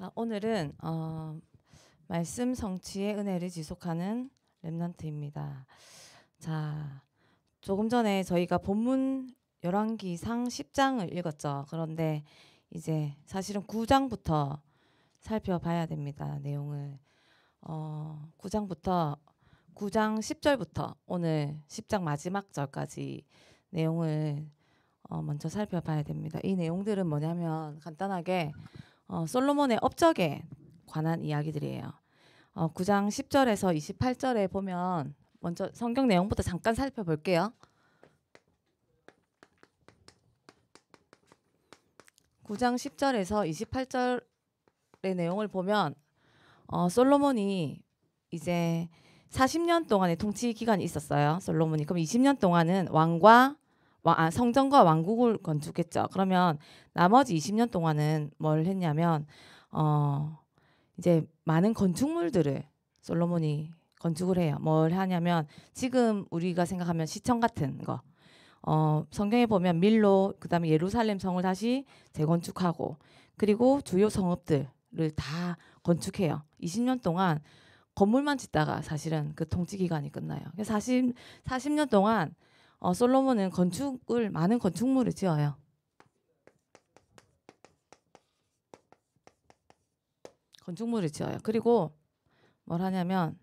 자, 오늘은 말씀 성취의 은혜를 지속하는 렘넌트입니다. 자, 조금 전에 저희가 본문 열왕기상 10장을 읽었죠. 그런데 이제 사실은 9장부터 살펴봐야 됩니다. 내용을 9장부터 9장 10절부터 오늘 10장 마지막 절까지 내용을 먼저 살펴봐야 됩니다. 이 내용들은 뭐냐면 간단하게 솔로몬의 업적에 관한 이야기들이에요. 9장 10절에서 28절에 보면 먼저 성경 내용부터 잠깐 살펴볼게요. 9장 10절에서 28절의 내용을 보면 솔로몬이 이제 40년 동안의 통치 기간이 있었어요. 솔로몬이. 그럼 20년 동안은 성전과 왕국을 건축했죠. 그러면 나머지 20년 동안은 뭘 했냐면 이제 많은 건축물들을 솔로몬이 건축을 해요. 뭘 하냐면 지금 우리가 생각하면 시청 같은 거. 성경에 보면 밀로 그다음에 예루살렘 성을 다시 재건축하고 그리고 주요 성읍들을 다 건축해요. 20년 동안 건물만 짓다가 사실은 그 통치 기간이 끝나요. 40년 동안 솔로몬은 많은 건축물을 지어요. 그리고 뭘 하냐면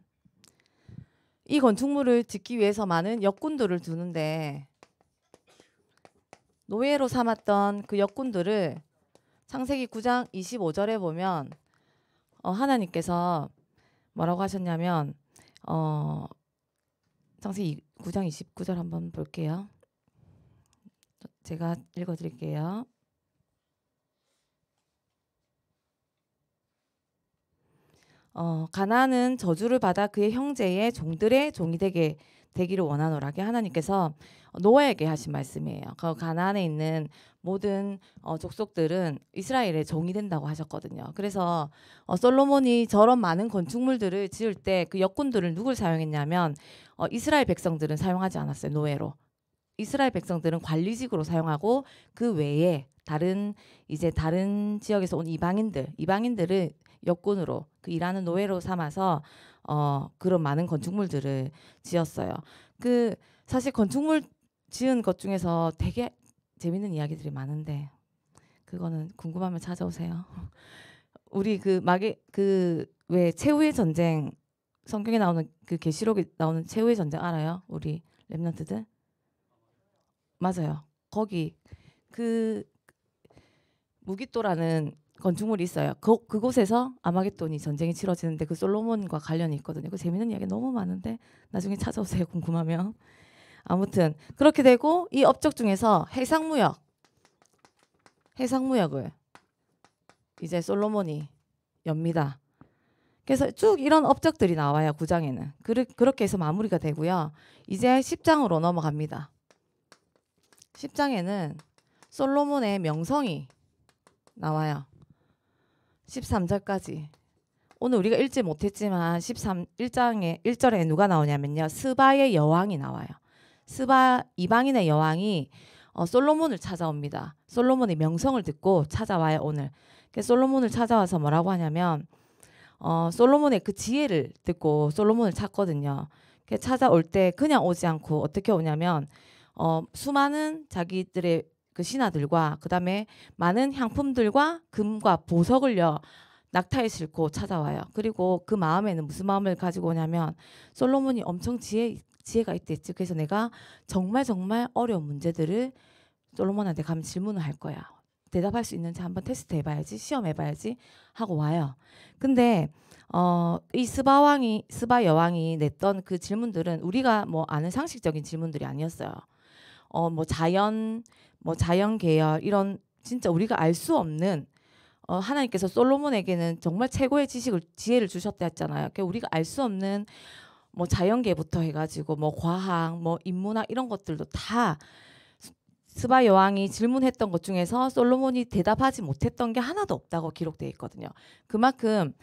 이 건축물을 짓기 위해서 많은 역군들을 두는데 노예로 삼았던 그 역군들을 창세기 9장 25절에 보면 하나님께서 뭐라고 하셨냐면 창세기 9장 29절 한번 볼게요. 제가 읽어드릴게요. 가나안은 저주를 받아 그의 형제의 종들의 종이 되기를 원하노라. 하나님께서 노아에게 하신 말씀이에요. 그 가나안에 있는 모든 족속들은 이스라엘의 종이 된다고 하셨거든요. 그래서 솔로몬이 저런 많은 건축물들을 지을 때 그 역군들을 누굴 사용했냐면 이스라엘 백성들은 사용하지 않았어요. 노예로. 이스라엘 백성들은 관리직으로 사용하고 그 외에 다른 지역에서 온 이방인들을 역군으로 그 일하는 노예로 삼아서 그런 많은 건축물들을 지었어요. 그 사실 건축물 지은 것 중에서 되게 재밌는 이야기들이 많은데 그거는 궁금하면 찾아오세요. 우리 왜 최후의 전쟁 성경에 나오는 그 계시록에 나오는 최후의 전쟁 알아요? 우리 렘넌트들? 맞아요. 거기 그 무깃도라는 건축물이 있어요. 그곳에서 아마겟돈이 전쟁이 치러지는데 그 솔로몬과 관련이 있거든요. 그 재밌는 이야기 너무 많은데 나중에 찾아오세요. 궁금하면. 아무튼 그렇게 되고 이 업적 중에서 해상무역을 이제 솔로몬이 엽니다. 그래서 쭉 이런 업적들이 나와요. 9장에는. 그렇게 해서 마무리가 되고요. 이제 10장으로 넘어갑니다. 10장에는 솔로몬의 명성이 나와요. 13절까지. 오늘 우리가 읽지 못했지만 1절에 누가 나오냐면요. 스바의 여왕이 나와요. 스바 이방인의 여왕이 솔로몬을 찾아옵니다. 솔로몬의 명성을 듣고 찾아와요. 오늘. 솔로몬을 찾아와서 뭐라고 하냐면 솔로몬의 그 지혜를 듣고 솔로몬을 찾거든요. 찾아올 때 그냥 오지 않고 어떻게 오냐면 수많은 자기들의 그 신하들과 그다음에 많은 향품들과 금과 보석을요 낙타에 싣고 찾아와요. 그리고 그 마음에는 무슨 마음을 가지고 오냐면 솔로몬이 엄청 지혜가 있댔지. 그래서 내가 정말 어려운 문제들을 솔로몬한테 가면 질문을 할 거야. 대답할 수 있는지 한번 테스트 해봐야지, 시험해봐야지 하고 와요. 근데 이 스바 여왕이 냈던 그 질문들은 우리가 뭐 아는 상식적인 질문들이 아니었어요. 자연 계열 이런 진짜 우리가 알 수 없는 하나님께서 솔로몬에게는 정말 최고의 지혜를 주셨다 했잖아요. 그러니까 우리가 알 수 없는 뭐 자연계부터 해가지고 뭐 과학, 뭐 인문학 이런 것들도 다 스바 여왕이 질문했던 것 중에서 솔로몬이 대답하지 못했던 게 하나도 없다고 기록되어 있거든요. 그만큼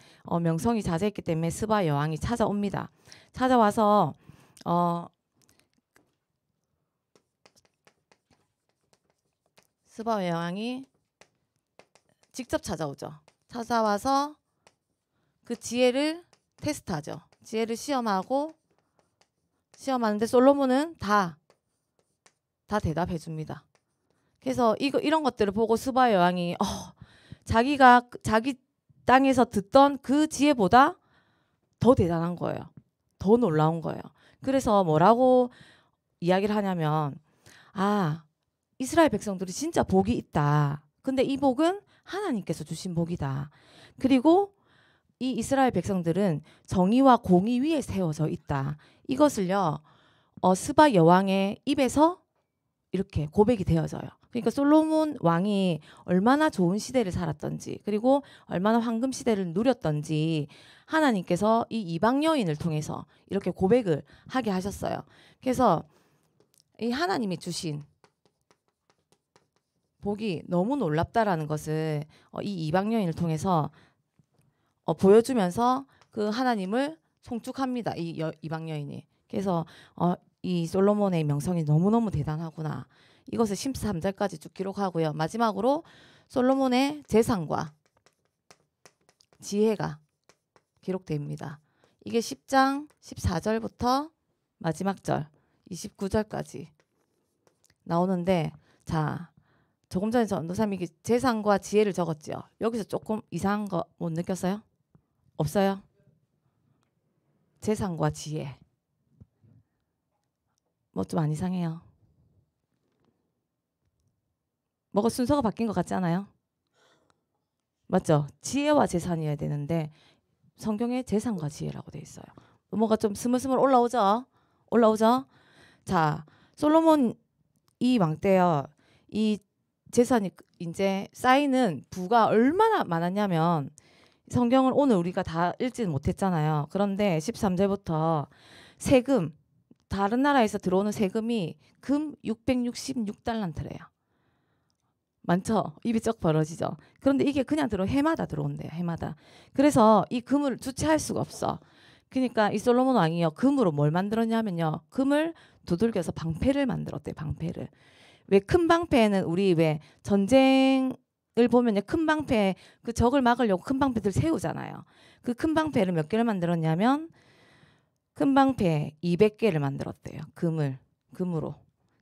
명성이 자자했기 때문에 스바 여왕이 찾아옵니다. 찾아와서 스바 여왕이 직접 찾아오죠. 찾아와서 그 지혜를 테스트하죠. 지혜를 시험하는데 솔로몬은 다 대답해 줍니다. 그래서 이런 것들을 보고 스바 여왕이 자기가 자기 땅에서 듣던 그 지혜보다 더 대단한 거예요. 더 놀라운 거예요. 그래서 뭐라고 이야기를 하냐면 이스라엘 백성들이 진짜 복이 있다. 근데 이 복은 하나님께서 주신 복이다. 그리고 이 이스라엘 백성들은 정의와 공의 위에 세워져 있다. 이것을요 스바 여왕의 입에서 이렇게 고백이 되어져요. 그러니까 솔로몬 왕이 얼마나 좋은 시대를 살았던지 그리고 얼마나 황금 시대를 누렸던지 하나님께서 이 이방 여인을 통해서 이렇게 고백을 하게 하셨어요. 그래서 이 하나님이 주신 복이 너무 놀랍다라는 것을 이 이방 여인을 통해서 보여주면서 그 하나님을 송축합니다. 이방 여인이. 그래서 이 솔로몬의 명성이 너무너무 대단하구나. 이것을 13절까지 쭉 기록하고요. 마지막으로 솔로몬의 재산과 지혜가 기록됩니다. 이게 10장 14절부터 마지막 절 29절까지 나오는데 자 조금 전에 전도사님이 재산과 지혜를 적었죠. 여기서 조금 이상한 거 못 느꼈어요? 없어요? 재산과 지혜 뭐 좀 안 이상해요. 뭐가 순서가 바뀐 것 같지 않아요? 맞죠? 지혜와 재산이어야 되는데 성경에 재산과 지혜라고 돼 있어요. 뭐가 좀 스물스물 올라오죠? 자, 솔로몬 이 왕 때요. 이 재산이 이제 쌓이는 부가 얼마나 많았냐면 성경을 오늘 우리가 다 읽지는 못했잖아요. 그런데 13절부터 세금 다른 나라에서 들어오는 세금이 금 666달란트래요. 많죠? 입이 쩍 벌어지죠? 그런데 이게 그냥 해마다 들어온대요. 해마다. 그래서 이 금을 주체할 수가 없어. 그러니까 이 솔로몬 왕이요. 금으로 뭘 만들었냐면요. 금을 두들겨서 방패를 만들었대요. 방패를. 왜 큰 방패는 우리 왜 전쟁을 보면요. 큰 방패 그 적을 막으려고 큰 방패들 세우잖아요. 그 큰 방패를 몇 개를 만들었냐면 큰 방패 200개를 만들었대요. 금으로.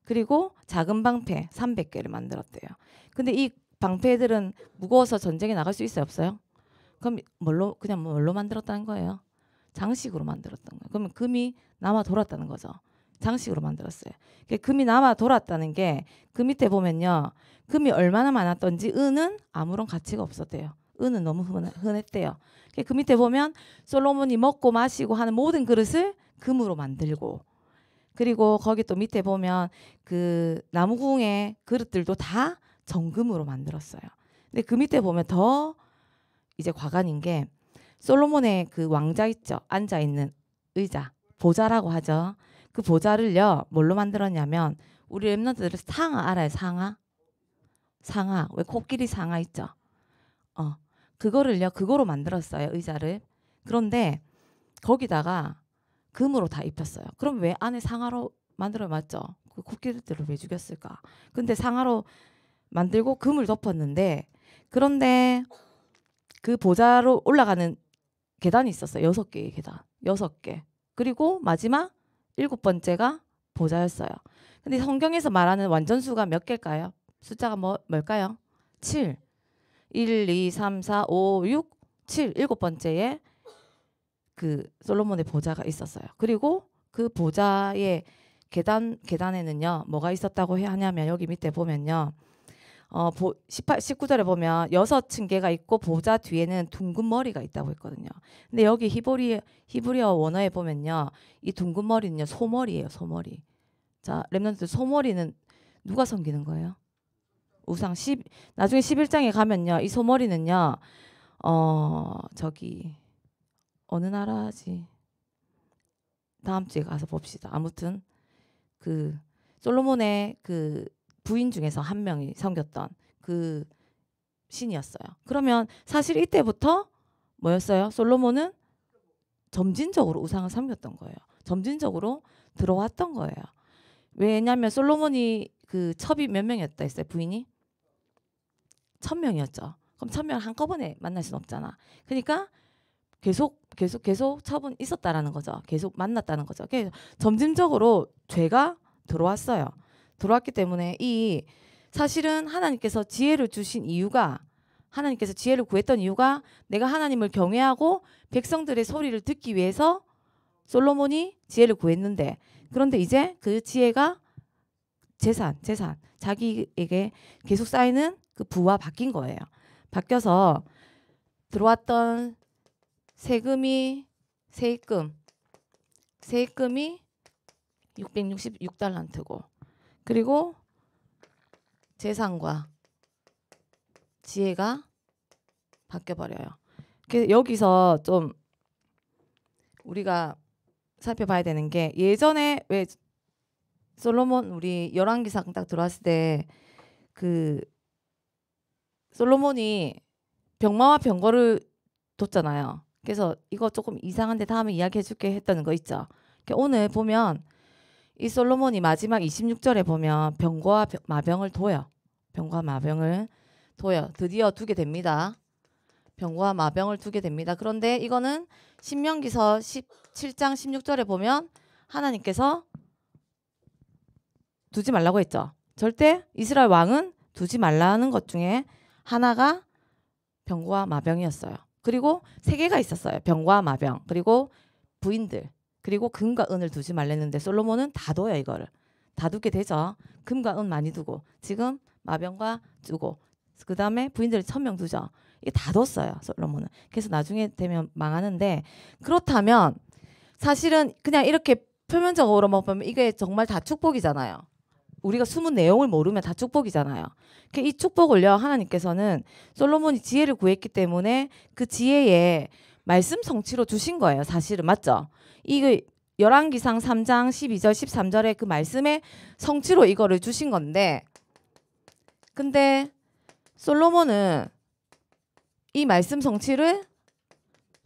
그리고 작은 방패 300개를 만들었대요. 근데 이 방패들은 무거워서 전쟁에 나갈 수 있어요? 없어요? 그럼 그냥 뭘로 만들었다는 거예요? 장식으로 만들었던 거예요. 그러면 금이 남아 돌았다는 거죠. 장식으로 만들었어요. 금이 남아 돌았다는 게 그 밑에 보면요. 금이 얼마나 많았던지 은은 아무런 가치가 없었대요. 은은 너무 흔했대요. 그 밑에 보면 솔로몬이 먹고 마시고 하는 모든 그릇을 금으로 만들고 그리고 거기 또 밑에 보면 그 나무궁의 그릇들도 다 정금으로 만들었어요. 근데 그 밑에 보면 더 이제 과관인 게 솔로몬의 그 왕자 있죠. 앉아 있는 의자, 보좌라고 하죠. 그 보좌를요. 뭘로 만들었냐면 우리 랩런트들 상아 알아요? 상아. 왜 코끼리 상아 있죠? 그거로 만들었어요. 의자를. 그런데 거기다가 금으로 다 입혔어요. 그럼 왜 안에 상아로 만들어 맞죠? 그 코끼리들을 왜 죽였을까? 근데 상아로 만들고 금을 덮었는데 그런데 그 보좌로 올라가는 계단이 있었어요. 6개의 계단. 6개. 그리고 마지막 7번째가 보좌였어요. 근데 성경에서 말하는 완전수가 몇 개일까요? 숫자가 뭘까요? 7. 1, 2, 3, 4, 5, 6, 7. 7번째에 그 솔로몬의 보좌가 있었어요. 그리고 그 보좌의 계단에는요. 뭐가 있었다고 하냐면 여기 밑에 보면요. 19절에 보면 6층계가 있고 보좌 뒤에는 둥근 머리가 있다고 했거든요. 근데 여기 히브리어 원어에 보면요. 이 둥근 머리는요. 소머리예요. 소머리. 자, 렘넌트 소머리는 누가 섬기는 거예요? 우상. 나중에 11장에 가면요. 이 소머리는요. 저기 어느 나라지? 다음 주에 가서 봅시다. 아무튼 그 솔로몬의 그 부인 중에서 한 명이 섬겼던 그 신이었어요. 그러면 사실 이때부터 뭐였어요? 솔로몬은 점진적으로 우상을 섬겼던 거예요. 점진적으로 들어왔던 거예요. 왜냐하면 솔로몬이 그 첩이 몇 명이었다 했어요? 부인이? 1000명이었죠. 그럼 1,000명 한꺼번에 만날 수는 없잖아. 그러니까 계속 처분 있었다라는 거죠. 계속 만났다는 거죠. 그래서 점진적으로 죄가 들어왔어요. 들어왔기 때문에 이 사실은 하나님께서 지혜를 주신 이유가, 하나님께서 지혜를 구했던 이유가 내가 하나님을 경외하고 백성들의 소리를 듣기 위해서 솔로몬이 지혜를 구했는데, 그런데 이제 그 지혜가 재산 자기에게 계속 쌓이는 그 부와 바뀐 거예요. 바뀌어서 들어왔던 세금이 666달란트고, 그리고 재산과 지혜가 바뀌어버려요. 그래서 여기서 좀 우리가 살펴봐야 되는 게, 예전에 왜 솔로몬 우리 열왕기상 딱 들어왔을 때 그 솔로몬이 병마와 병거를 뒀잖아요. 그래서 이거 조금 이상한데 다음에 이야기해줄게 했다는 거 있죠. 오늘 보면 이 솔로몬이 마지막 26절에 보면 병과 마병을 둬요. 병과 마병을 둬요. 드디어 두게 됩니다. 병과 마병을 두게 됩니다. 그런데 이거는 신명기서 17장 16절에 보면 하나님께서 두지 말라고 했죠. 절대 이스라엘 왕은 두지 말라는 것 중에 하나가 병과 마병이었어요. 그리고 3개가 있었어요. 병과 마병, 그리고 부인들, 그리고 금과 은을 두지 말랬는데 솔로몬은 다 둬요. 이거를 다 두게 되죠. 금과 은 많이 두고, 지금 마병과 두고, 그 다음에 부인들을 1,000명 두죠. 이게 다 뒀어요. 솔로몬은. 그래서 나중에 되면 망하는데, 그렇다면 사실은 그냥 이렇게 표면적으로 보면 이게 정말 다 축복이잖아요. 우리가 숨은 내용을 모르면 다 축복이잖아요. 이 축복을요, 하나님께서는 솔로몬이 지혜를 구했기 때문에 그 지혜에 말씀 성취로 주신 거예요. 사실은. 맞죠? 이거 열왕기상 3장 12절 13절에 그 말씀의 성취로 이거를 주신 건데, 근데 솔로몬은 이 말씀 성취를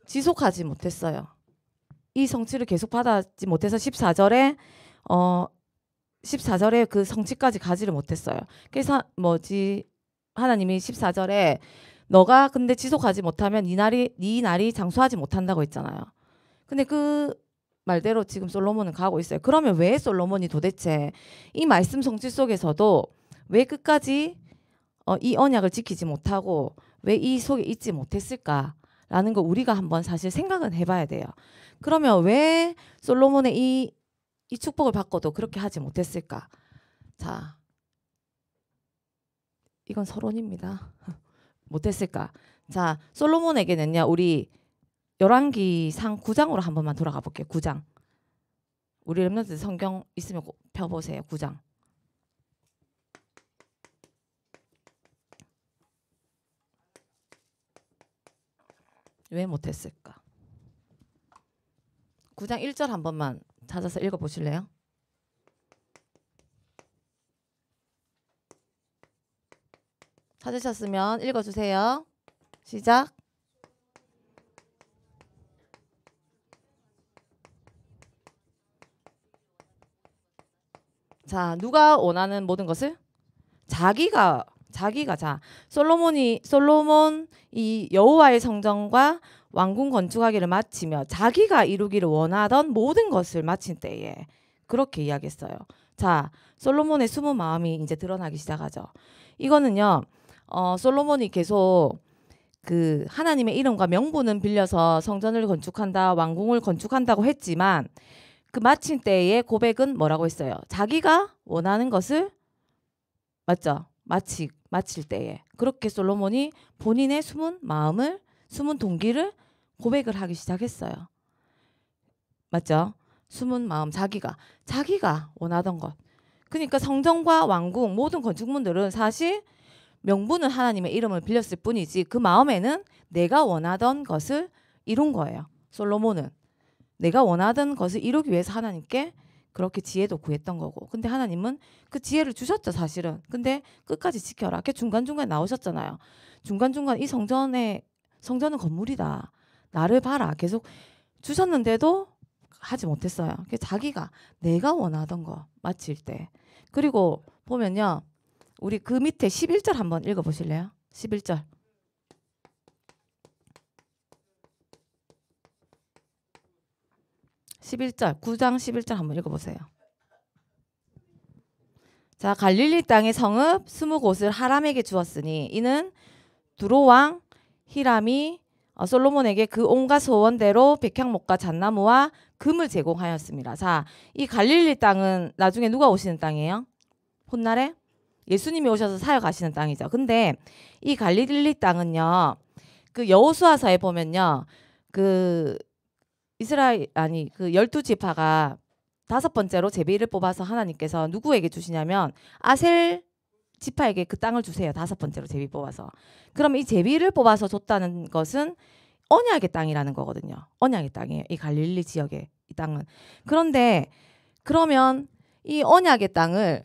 지속하지 못했어요. 이 성취를 계속 받지 못해서 14절에 그 성취까지 가지를 못했어요. 그래서 하나님이 14절에 너가 근데 지속하지 못하면 네 날이 장수하지 못한다고 했잖아요. 근데 그 말대로 지금 솔로몬은 가고 있어요. 그러면 왜 솔로몬이 도대체 이 말씀 성취 속에서도 왜 끝까지 이 언약을 지키지 못하고 왜 이 속에 있지 못했을까라는 거 우리가 한번 사실 생각은 해봐야 돼요. 그러면 왜 솔로몬의 이 축복을 받고도 그렇게 하지 못했을까? 자, 이건 서론입니다. 못했을까? 자, 솔로몬에게는요, 우리 열왕기상 9장으로 한 번만 돌아가 볼게요. 9장. 우리 렘넌트 성경 있으면 펴보세요. 9장. 왜 못했을까? 9장 1절 한 번만 찾아서 읽어보실래요? 찾으셨으면 읽어주세요. 시작. 자, 누가 원하는 모든 것을? 자기가 자, 솔로몬 이 여호와의 성전과 왕궁 건축하기를 마치며 자기가 이루기를 원하던 모든 것을 마친 때에 그렇게 이야기했어요. 자, 솔로몬의 숨은 마음이 이제 드러나기 시작하죠. 이거는요, 솔로몬이 계속 그 하나님의 이름과 명분은 빌려서 성전을 건축한다, 왕궁을 건축한다고 했지만 그 마친 때의 고백은 뭐라고 했어요? 자기가 원하는 것을, 맞죠? 마칠 때에 그렇게 솔로몬이 본인의 숨은 마음을, 숨은 동기를 고백을 하기 시작했어요. 맞죠? 숨은 마음, 자기가 원하던 것. 그러니까 성전과 왕궁 모든 건축물들은 사실 명분은 하나님의 이름을 빌렸을 뿐이지 그 마음에는 내가 원하던 것을 이룬 거예요. 솔로몬은 내가 원하던 것을 이루기 위해서 하나님께 그렇게 지혜도 구했던 거고. 근데 하나님은 그 지혜를 주셨죠, 사실은. 근데 끝까지 지켜라. 이렇게 중간중간에 나오셨잖아요. 중간중간 이 성전은 건물이다. 나를 봐라. 계속 주셨는데도 하지 못했어요. 자기가 내가 원하던 거 마칠 때. 그리고 보면요. 우리 그 밑에 11절 한번 읽어보실래요? 11절. 11절, 9장 11절 한번 읽어보세요. 자, 갈릴리 땅의 성읍 20곳을 하람에게 주었으니 이는 두로 왕 히람이 솔로몬에게 그 온갖 소원대로 백향목과 잣나무와 금을 제공하였습니다. 자, 이 갈릴리 땅은 나중에 누가 오시는 땅이에요? 훗날에 예수님이 오셔서 사역하시는 땅이죠. 근데 이 갈릴리 땅은요, 그 여호수아서에 보면요, 그 이스라엘 그 12지파가 5번째로 제비를 뽑아서 하나님께서 누구에게 주시냐면 아셀 지파에게 그 땅을 주세요. 5번째로 제비 뽑아서. 그러면 이 제비를 뽑아서 줬다는 것은 언약의 땅이라는 거거든요. 언약의 땅이에요. 이 갈릴리 지역의 이 땅은. 그런데 그러면 이 언약의 땅을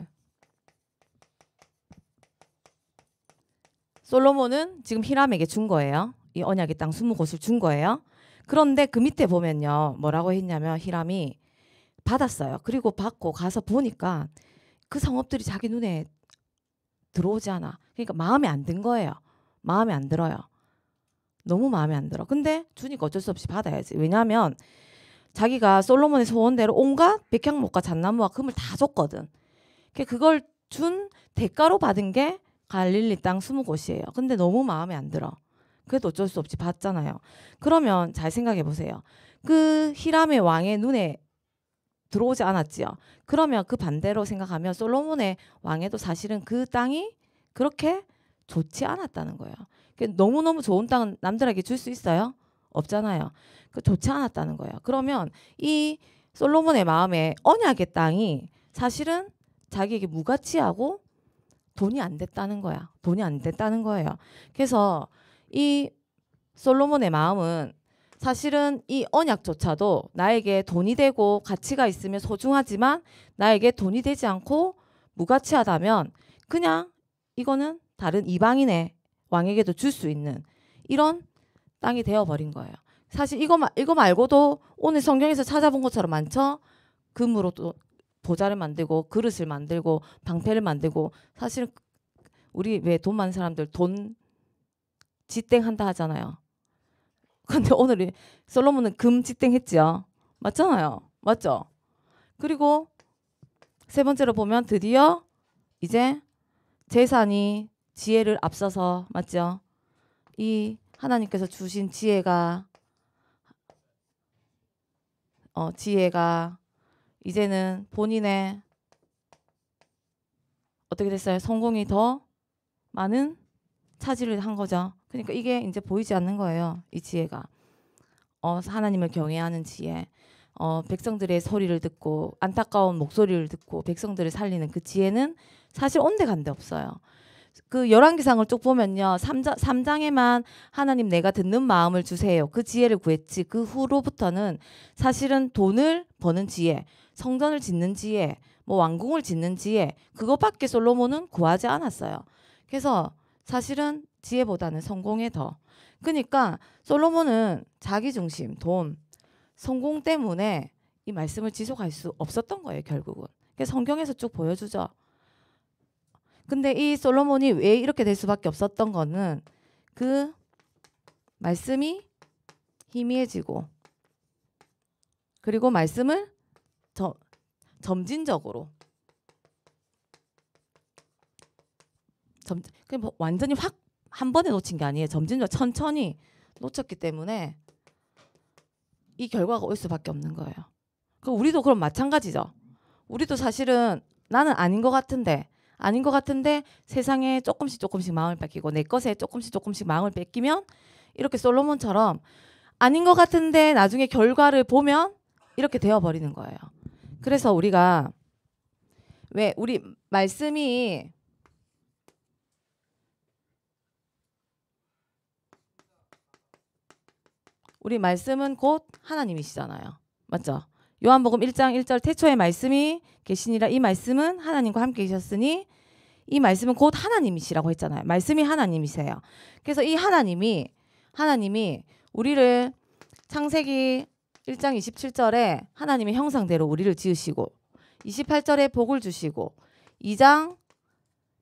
솔로몬은 지금 히람에게 준 거예요. 이 언약의 땅 20곳을 준 거예요. 그런데 그 밑에 보면요. 뭐라고 했냐면 히람이 받았어요. 그리고 받고 가서 보니까 그 성읍들이 자기 눈에 들어오지 않아. 그러니까 마음에 안 든 거예요. 마음에 안 들어요. 너무 마음에 안 들어. 근데 주니까 어쩔 수 없이 받아야지. 왜냐하면 자기가 솔로몬의 소원대로 온갖 백향목과 잣나무와 금을 다 줬거든. 그걸 준 대가로 받은 게 갈릴리 땅 20곳이에요. 근데 너무 마음에 안 들어. 그래도 어쩔 수 없이 받잖아요. 그러면 잘 생각해 보세요. 그 히람의 왕의 눈에 들어오지 않았지요. 그러면 그 반대로 생각하면 솔로몬의 왕에도 사실은 그 땅이 그렇게 좋지 않았다는 거예요. 너무너무 좋은 땅은 남들에게 줄 수 있어요? 없잖아요. 좋지 않았다는 거예요. 그러면 이 솔로몬의 마음에 언약의 땅이 사실은 자기에게 무가치하고 돈이 안 됐다는 거야. 돈이 안 됐다는 거예요. 그래서 이 솔로몬의 마음은 사실은 이 언약조차도 나에게 돈이 되고 가치가 있으면 소중하지만 나에게 돈이 되지 않고 무가치하다면 그냥 이거는 다른 이방인의 왕에게도 줄 수 있는 이런 땅이 되어버린 거예요. 사실 이거 말고도 오늘 성경에서 찾아본 것처럼 많죠. 금으로 또 보좌를 만들고 그릇을 만들고 방패를 만들고 사실 우리 왜 돈 많은 사람들 돈 지땡한다 하잖아요. 근데 오늘 솔로몬은 금 지땡했죠. 맞잖아요. 맞죠? 그리고 세 번째로 보면 드디어 이제 재산이 지혜를 앞서서 맞죠? 이 하나님께서 주신 지혜가 이제는 본인의 어떻게 됐어요? 성공이 더 많은 차지를 한 거죠. 그러니까 이게 이제 보이지 않는 거예요. 이 지혜가. 하나님을 경외하는 지혜. 백성들의 소리를 듣고 안타까운 목소리를 듣고 백성들을 살리는 그 지혜는 사실 온데간데 없어요. 그 열왕기상을 쭉 보면요. 3장에만 하나님 내가 듣는 마음을 주세요. 그 지혜를 구했지. 그 후로부터는 사실은 돈을 버는 지혜, 성전을 짓는 지혜, 뭐 왕궁을 짓는 지혜 그것밖에 솔로몬은 구하지 않았어요. 그래서 사실은 지혜보다는 성공에 더. 그러니까 솔로몬은 자기 중심, 돈, 성공 때문에 이 말씀을 지속할 수 없었던 거예요. 결국은. 그래서 성경에서 쭉 보여주죠. 근데 이 솔로몬이 왜 이렇게 될 수밖에 없었던 거는 그 말씀이 희미해지고 그리고 말씀을 점진적으로 그냥 완전히 확 한 번에 놓친 게 아니에요. 점진적으로 천천히 놓쳤기 때문에 이 결과가 올 수밖에 없는 거예요. 우리도 그럼 마찬가지죠. 우리도 사실은 나는 아닌 것 같은데 세상에 조금씩 마음을 뺏기고 내 것에 조금씩 마음을 뺏기면 이렇게 솔로몬처럼 아닌 것 같은데 나중에 결과를 보면 이렇게 되어버리는 거예요. 그래서 우리가 왜 우리 말씀은 곧 하나님이시잖아요. 맞죠? 요한복음 1장 1절 태초에 말씀이 계시니라 이 말씀은 하나님과 함께 계셨으니 이 말씀은 곧 하나님이시라고 했잖아요. 말씀이 하나님이세요. 그래서 이 하나님이 우리를 창세기 1장 27절에 하나님의 형상대로 우리를 지으시고 28절에 복을 주시고 2장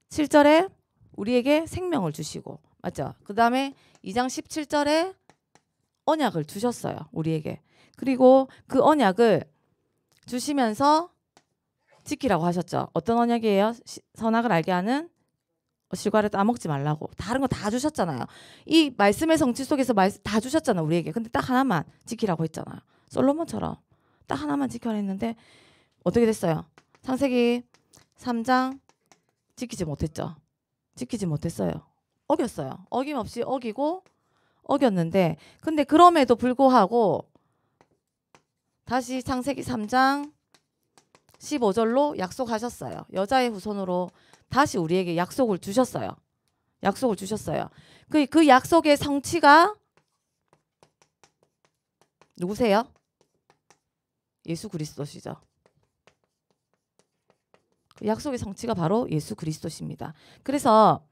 7절에 우리에게 생명을 주시고 맞죠? 그 다음에 2장 17절에 언약을 주셨어요. 우리에게. 그리고 그 언약을 주시면서 지키라고 하셨죠. 어떤 언약이에요? 선악을 알게 하는 실과를 따먹지 말라고. 다른 거 다 주셨잖아요. 이 말씀의 성취 속에서 다 주셨잖아요, 우리에게. 근데 딱 하나만 지키라고 했잖아요. 솔로몬처럼 딱 하나만 지켜라 했는데 어떻게 됐어요? 창세기 3장 지키지 못했죠. 지키지 못했어요. 어겼어요. 어김없이 어기고 어겼는데, 근데 그럼에도 불구하고 다시 창세기 3장 15절로 약속하셨어요. 여자의 후손으로 다시 우리에게 약속을 주셨어요. 약속을 주셨어요. 그 약속의 성취가 누구세요? 예수 그리스도시죠. 그 약속의 성취가 바로 예수 그리스도십니다. 그래서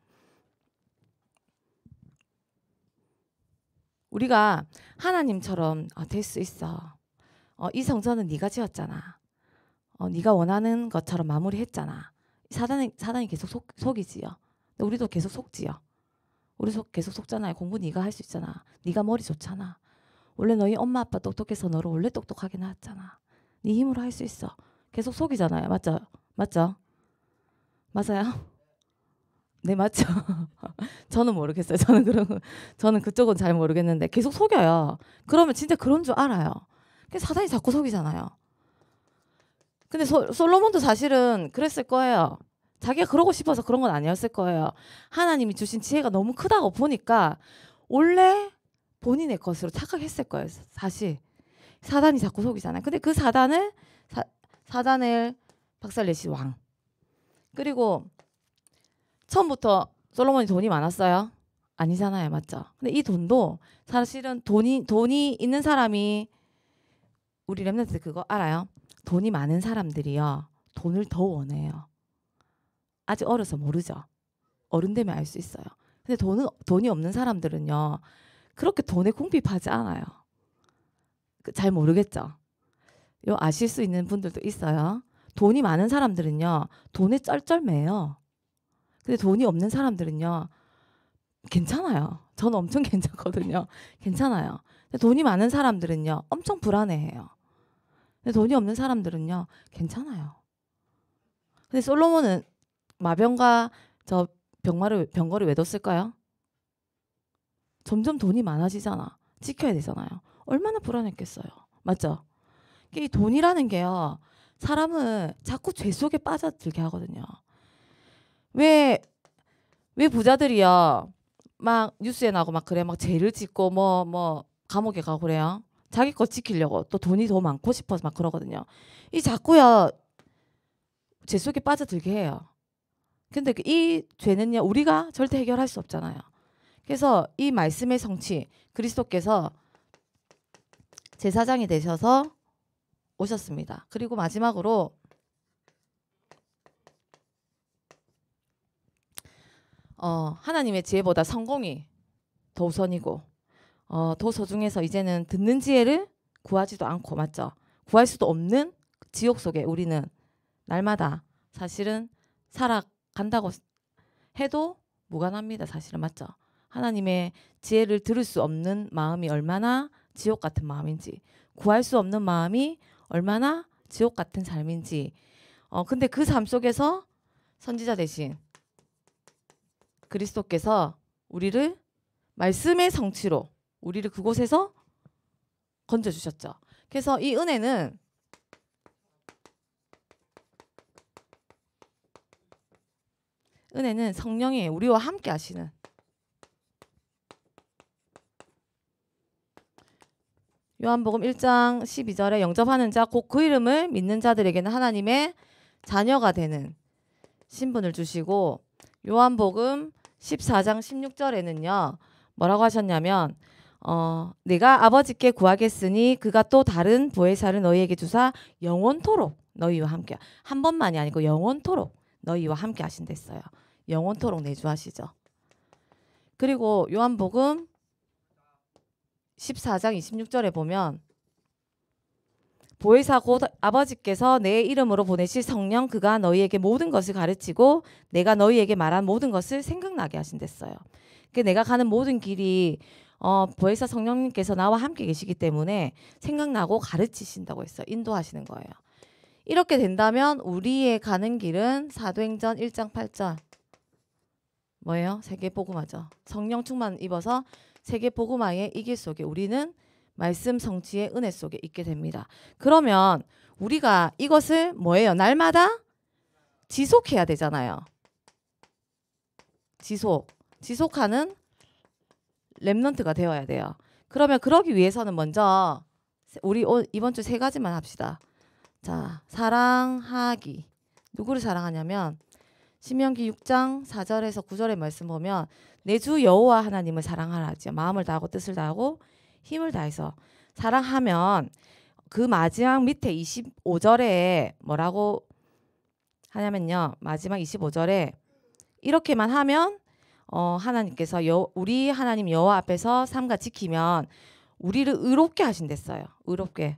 우리가 하나님처럼 될 수 있어. 이 성전은 네가 지었잖아. 네가 원하는 것처럼 마무리했잖아. 사단이 계속 속이지요. 근데 우리도 계속 속지요. 우리 계속 속잖아요. 공부 네가 할 수 있잖아. 네가 머리 좋잖아. 원래 너희 엄마 아빠 똑똑해서 너를 원래 똑똑하게 낳았잖아. 네 힘으로 할 수 있어. 계속 속이잖아요. 맞죠? 맞죠? 맞아요? 네, 맞죠? 저는 모르겠어요. 저는 그쪽은 잘 모르겠는데 계속 속여요. 그러면 진짜 그런 줄 알아요. 그래서 사단이 자꾸 속이잖아요. 근데 솔로몬도 사실은 그랬을 거예요. 자기가 그러고 싶어서 그런 건 아니었을 거예요. 하나님이 주신 지혜가 너무 크다고 보니까 원래 본인의 것으로 착각했을 거예요. 사실 사단이 자꾸 속이잖아요. 근데 그 사단을 박살내신 왕. 그리고 처음부터 솔로몬이 돈이 많았어요? 아니잖아요. 맞죠? 근데 이 돈도 사실은 돈이 있는 사람이, 우리 렘넌트 그거 알아요? 돈이 많은 사람들이요, 돈을 더 원해요. 아직 어려서 모르죠. 어른 되면 알 수 있어요. 근데 돈이 없는 사람들은요, 그렇게 돈에 궁핍하지 않아요. 잘 모르겠죠? 요 아실 수 있는 분들도 있어요. 돈이 많은 사람들은요, 돈에 쩔쩔매요. 근데 돈이 없는 사람들은요, 괜찮아요. 저는 엄청 괜찮거든요. 괜찮아요. 근데 돈이 많은 사람들은요, 엄청 불안해해요. 근데 돈이 없는 사람들은요, 괜찮아요. 근데 솔로몬은 마병과 저 병거를 왜 뒀을까요? 점점 돈이 많아지잖아. 지켜야 되잖아요. 얼마나 불안했겠어요. 맞죠? 이 돈이라는 게요, 사람을 자꾸 죄 속에 빠져들게 하거든요. 왜 부자들이요, 막 뉴스에 나오고 막 그래, 막 죄를 짓고 뭐 감옥에 가고 그래요. 자기 거 지키려고 또 돈이 더 많고 싶어서 막 그러거든요. 이 자꾸요, 죄 속에 빠져들게 해요. 근데 이 죄는요, 우리가 절대 해결할 수 없잖아요. 그래서 이 말씀의 성취, 그리스도께서 제사장이 되셔서 오셨습니다. 그리고 마지막으로 하나님의 지혜보다 성공이 더 우선이고, 더 소중해서 이제는 듣는 지혜를 구하지도 않고, 맞죠? 구할 수도 없는 지옥 속에 우리는 날마다 사실은 살아간다고 해도 무관합니다. 사실은. 맞죠? 하나님의 지혜를 들을 수 없는 마음이 얼마나 지옥 같은 마음인지, 구할 수 없는 마음이 얼마나 지옥 같은 삶인지. 근데 그 삶 속에서 선지자 대신 그리스도께서 우리를 말씀의 성취로 우리를 그곳에서 건져주셨죠. 그래서 이 은혜는 성령이 우리와 함께 하시는, 요한복음 1장 12절에 영접하는 자 곧 그 이름을 믿는 자들에게는 하나님의 자녀가 되는 신분을 주시고, 요한복음 14장 16절에는요 뭐라고 하셨냐면, 내가 아버지께 구하겠으니 그가 또 다른 보혜사를 너희에게 주사 영원토록 너희와 함께, 한 번만이 아니고 영원토록 너희와 함께 하신댔어요. 영원토록 내주하시죠. 그리고 요한복음 14장 26절에 보면, 보혜사 곧 아버지께서 내 이름으로 보내실 성령 그가 너희에게 모든 것을 가르치고 내가 너희에게 말한 모든 것을 생각나게 하신댔어요. 내가 가는 모든 길이 보혜사 성령님께서 나와 함께 계시기 때문에 생각나고 가르치신다고 했어요. 인도하시는 거예요. 이렇게 된다면 우리의 가는 길은 사도행전 1장 8절 뭐예요? 세계복음화죠. 성령 충만 입어서 세계복음화의 이길 속에 우리는 말씀 성취의 은혜 속에 있게 됩니다. 그러면 우리가 이것을 뭐예요? 날마다 지속해야 되잖아요. 지속하는 렘넌트가 되어야 돼요. 그러면 그러기 위해서는 먼저 우리 이번 주 3가지만 합시다. 자, 사랑하기. 누구를 사랑하냐면 신명기 6장 4절에서 9절의 말씀 보면 내 주 여호와 하나님을 사랑하라 하죠. 마음을 다하고 뜻을 다하고 힘을 다해서 사랑하면 그 마지막 밑에 25절에 뭐라고 하냐면요. 마지막 25절에 이렇게만 하면 하나님께서 우리 하나님 여호와 앞에서 삼가 지키면 우리를 의롭게 하신댔어요. 의롭게.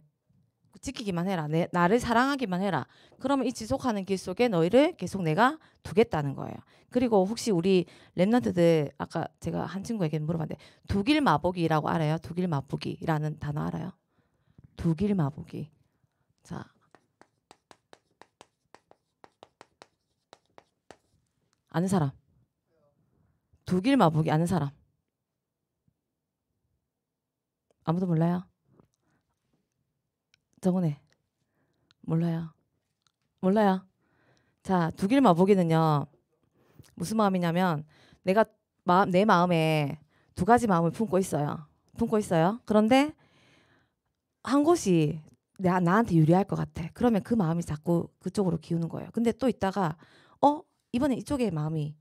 지키기만 해라. 나를 사랑하기만 해라. 그러면 이 지속하는 길 속에 너희를 계속 내가 두겠다는 거예요. 그리고 혹시 우리 렘넌트들 아까 제가 한 친구에게 물어봤는데 두길 마보기라고 알아요? 두길 마보기라는 단어 알아요? 두길 마보기. 자, 아는 사람? 두길 마보기 아는 사람? 아무도 몰라요? 정은혜 몰라요? 몰라요? 자, 두길 마보기는요 무슨 마음이냐면 내가 내 마음에 2가지 마음을 품고 있어요. 그런데 한 곳이 나한테 유리할 것 같아. 그러면 그 마음이 자꾸 그쪽으로 기우는 거예요. 근데 또 있다가 이번에 이쪽의 마음이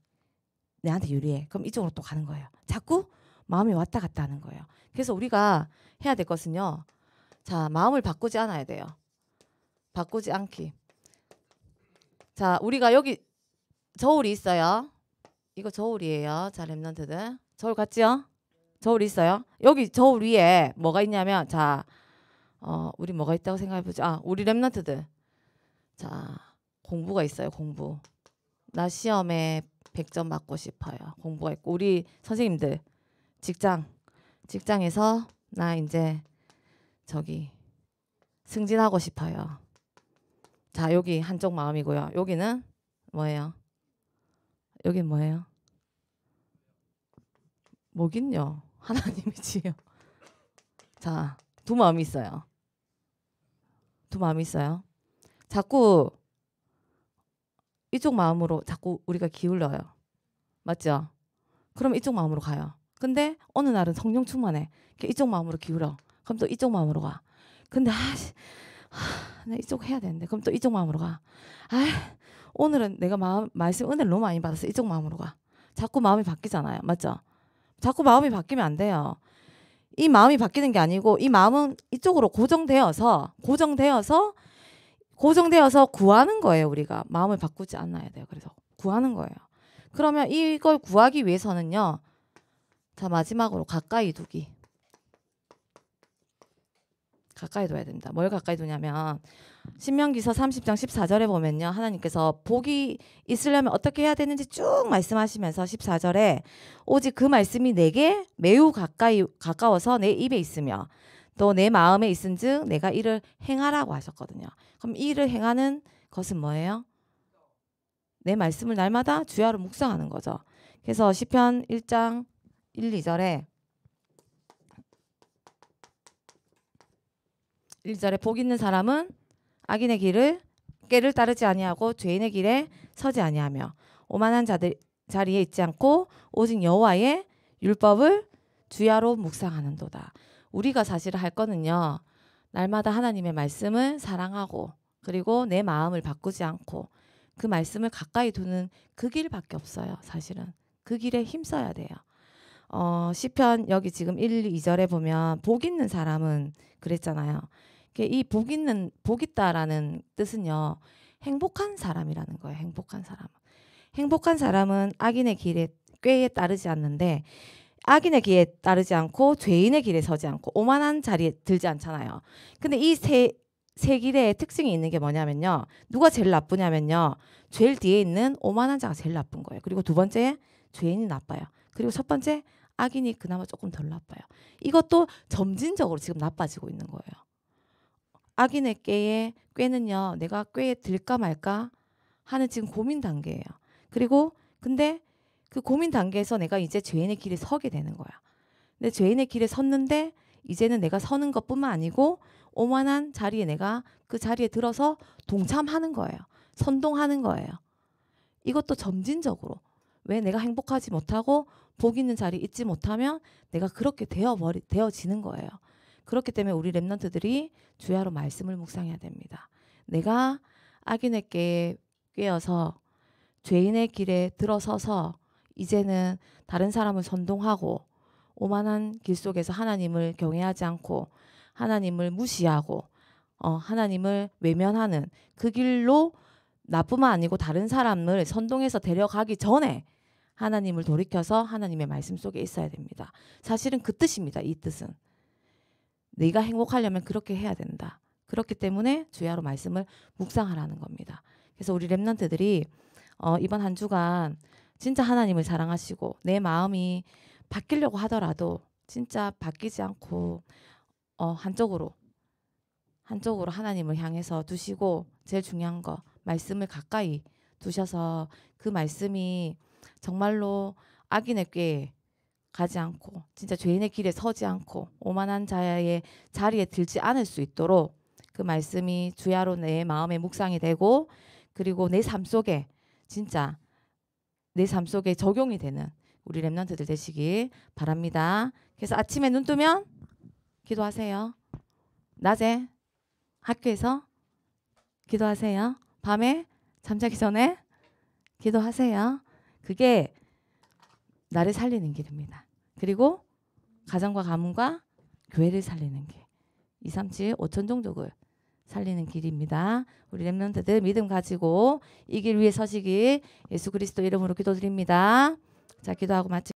내한테 유리해. 그럼 이쪽으로 또 가는 거예요. 자꾸 마음이 왔다 갔다 하는 거예요. 그래서 우리가 해야 될 것은요. 자, 마음을 바꾸지 않아야 돼요. 바꾸지 않기. 자, 우리가 여기 저울이 있어요. 이거 저울이에요. 자, 렘넌트들. 저울 같지요? 저울이 있어요. 여기 저울 위에 뭐가 있냐면 자, 우리 뭐가 있다고 생각해보자. 우리 렘넌트들. 자, 공부가 있어요. 공부. 나 시험에 100점 맞고 싶어요. 공부가 있고 우리 선생님들 직장에서 나 이제 저기 승진하고 싶어요. 자, 여기 한쪽 마음이고요. 여기는 뭐예요? 여긴 뭐예요? 뭐긴요? 하나님이지요. 자, 2마음이 있어요. 2마음이 있어요. 자꾸 이쪽 마음으로 자꾸 우리가 기울어요. 맞죠? 그럼 이쪽 마음으로 가요. 근데 어느 날은 성령 충만해. 이쪽 마음으로 기울어. 그럼 또 이쪽 마음으로 가. 근데 나 이쪽 해야 되는데. 그럼 또 이쪽 마음으로 가. 오늘은 내가 말씀 은혜를 너무 많이 받아서 이쪽 마음으로 가. 자꾸 마음이 바뀌잖아요. 맞죠? 자꾸 마음이 바뀌면 안 돼요. 이 마음이 바뀌는 게 아니고 이 마음은 이쪽으로 고정되어서 구하는 거예요. 우리가 마음을 바꾸지 않아야 돼요. 그래서 구하는 거예요. 그러면 이걸 구하기 위해서는요. 자, 마지막으로 가까이 두기. 가까이 둬야 됩니다. 뭘 가까이 두냐면 신명기서 30장 14절에 보면요. 하나님께서 복이 있으려면 어떻게 해야 되는지 쭉 말씀하시면서 14절에 오직 그 말씀이 내게 매우 가까워서 내 입에 있으며 또 내 마음에 있은즉 내가 이를 행하라고 하셨거든요. 그럼 이 일을 행하는 것은 뭐예요? 내 말씀을 날마다 주야로 묵상하는 거죠. 그래서 시편 1장 1, 2절에 1절에 복 있는 사람은 악인의 꾀를 따르지 아니하고 죄인의 길에 서지 아니하며 오만한 자들 자리에 있지 않고 오직 여호와의 율법을 주야로 묵상하는도다. 우리가 사실 할 거는요. 날마다 하나님의 말씀을 사랑하고 그리고 내 마음을 바꾸지 않고 그 말씀을 가까이 두는 그 길밖에 없어요. 사실은 그 길에 힘써야 돼요. 시편 여기 지금 1, 2절에 보면 복 있는 사람은 그랬잖아요. 이 복 있다라는 뜻은요. 행복한 사람이라는 거예요. 행복한 사람은 악인의 꾀에 따르지 않는데 악인의 길에 따르지 않고 죄인의 길에 서지 않고 오만한 자리에 들지 않잖아요. 근데 이 세 길의 특징이 있는 게 뭐냐면요. 누가 제일 나쁘냐면요. 제일 뒤에 있는 오만한 자가 제일 나쁜 거예요. 그리고 2번째 죄인이 나빠요. 그리고 1번째 악인이 그나마 조금 덜 나빠요. 이것도 점진적으로 지금 나빠지고 있는 거예요. 악인의 꾀는요, 내가 꾀에 들까 말까 하는 지금 고민 단계예요. 그리고 근데 그 고민 단계에서 내가 이제 죄인의 길에 서게 되는 거야. 근데 죄인의 길에 섰는데 이제는 내가 서는 것뿐만 아니고 오만한 자리에 내가 그 자리에 들어서 동참하는 거예요. 선동하는 거예요. 이것도 점진적으로. 왜 내가 행복하지 못하고 복 있는 자리에 있지 못하면 내가 그렇게 되어지는 거예요. 그렇기 때문에 우리 렘넌트들이 주야로 말씀을 묵상해야 됩니다. 내가 악인의 꾀에 꿰어서 죄인의 길에 들어서서 이제는 다른 사람을 선동하고 오만한 길 속에서 하나님을 경외하지 않고 하나님을 무시하고 하나님을 외면하는 그 길로 나뿐만 아니고 다른 사람을 선동해서 데려가기 전에 하나님을 돌이켜서 하나님의 말씀 속에 있어야 됩니다. 사실은 그 뜻입니다. 이 뜻은. 네가 행복하려면 그렇게 해야 된다. 그렇기 때문에 주야로 말씀을 묵상하라는 겁니다. 그래서 우리 렘넌트들이 이번 한 주간 진짜 하나님을 사랑하시고 내 마음이 바뀌려고 하더라도 진짜 바뀌지 않고 한쪽으로 하나님을 향해서 두시고 제일 중요한 거 말씀을 가까이 두셔서 그 말씀이 정말로 악인의 꾀에 가지 않고 진짜 죄인의 길에 서지 않고 오만한 자의 자리에 들지 않을 수 있도록 그 말씀이 주야로 내 마음에 묵상이 되고 그리고 내 삶 속에 진짜 내 삶 속에 적용이 되는 우리 렘넌트들 되시길 바랍니다. 그래서 아침에 눈 뜨면 기도하세요. 낮에 학교에서 기도하세요. 밤에 잠자기 전에 기도하세요. 그게 나를 살리는 길입니다. 그리고 가정과 가문과 교회를 살리는 길. 237 5천 종족을 살리는 길입니다. 우리 렘넌트들 믿음 가지고 이 길 위에 서시길 예수 그리스도 이름으로 기도드립니다. 자, 기도하고 마치